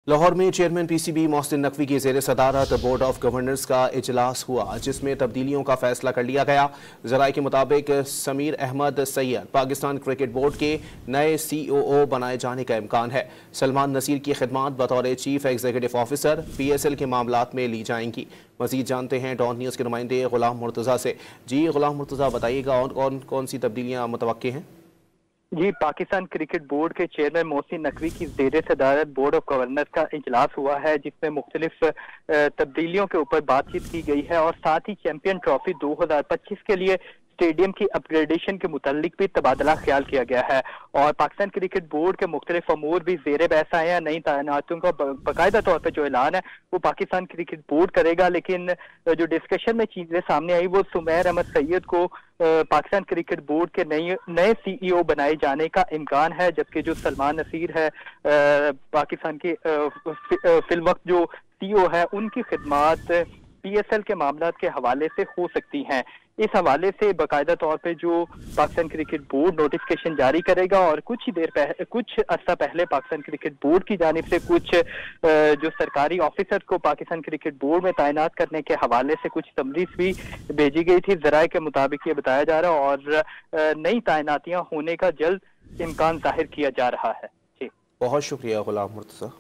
लाहौर में chairman PCB Mohsin Naqvi की ज़ेर सदारत बोर्ड ऑफ गवर्नर्स का इजलास हुआ, जिसमें तब्दीलियों का फैसला कर लिया गया। ज़राए के मुताबिक समीर अहमद सैयद पाकिस्तान क्रिकेट बोर्ड के नए COO बनाए जाने का इम्कान है। सलमान नसीर की खिदमात बतौर चीफ एग्जीक्यूटिव ऑफिसर PSL के मामलात में ली जाएंगी। मजीद जानते हैं डॉन न्यूज़ के नुमाइंदे गुलाम मुर्तज़ा से। जी गुलाम मुर्तज़ा, बताइएगा और कौन कौन सी तब्दीलियाँ मुतवक्के हैं? जी, पाकिस्तान क्रिकेट बोर्ड के चेयरमैन मोहसिन नकवी की ज़ेर सदारत बोर्ड ऑफ गवर्नर्स का इजलास हुआ है, जिसमें मुख्तलिफ तब्दीलियों के ऊपर बातचीत की गई है और साथ ही चैंपियन ट्रॉफी 2025 के लिए स्टेडियम की अपग्रेडेशन के मुतालिक भी तबादला ख्याल किया गया है। और पाकिस्तान क्रिकेट बोर्ड के मुख्तलिफ अमूर भी ज़ेर बहस आए हैं। नई तैनातियों का बाकायदा तौर पर जो ऐलान है वो पाकिस्तान क्रिकेट बोर्ड करेगा, लेकिन जो डिस्कशन में चीजें सामने आई वो सुमेर अहमद सैयद को पाकिस्तान क्रिकेट बोर्ड के नए CEO बनाए जाने का इम्कान है, जबकि जो सलमान नसीर है पाकिस्तान के फिलवक्त जो CEO है, उनकी खिदमात PSL के मामलात के हवाले से हो सकती हैं। इस हवाले से बाकायदा तौर पे जो पाकिस्तान क्रिकेट बोर्ड नोटिफिकेशन जारी करेगा और कुछ अर्सा पहले पाकिस्तान क्रिकेट बोर्ड की जानिब से कुछ जो सरकारी ऑफिसर को पाकिस्तान क्रिकेट बोर्ड में तैनात करने के हवाले से कुछ तमरीज भी भेजी गई थी। ज़राए के मुताबिक ये बताया जा रहा है और नई तैनातियां होने का जल्द इम्कान जाहिर किया जा रहा है। जी, बहुत शुक्रिया गुलाम मुर्तज़ा।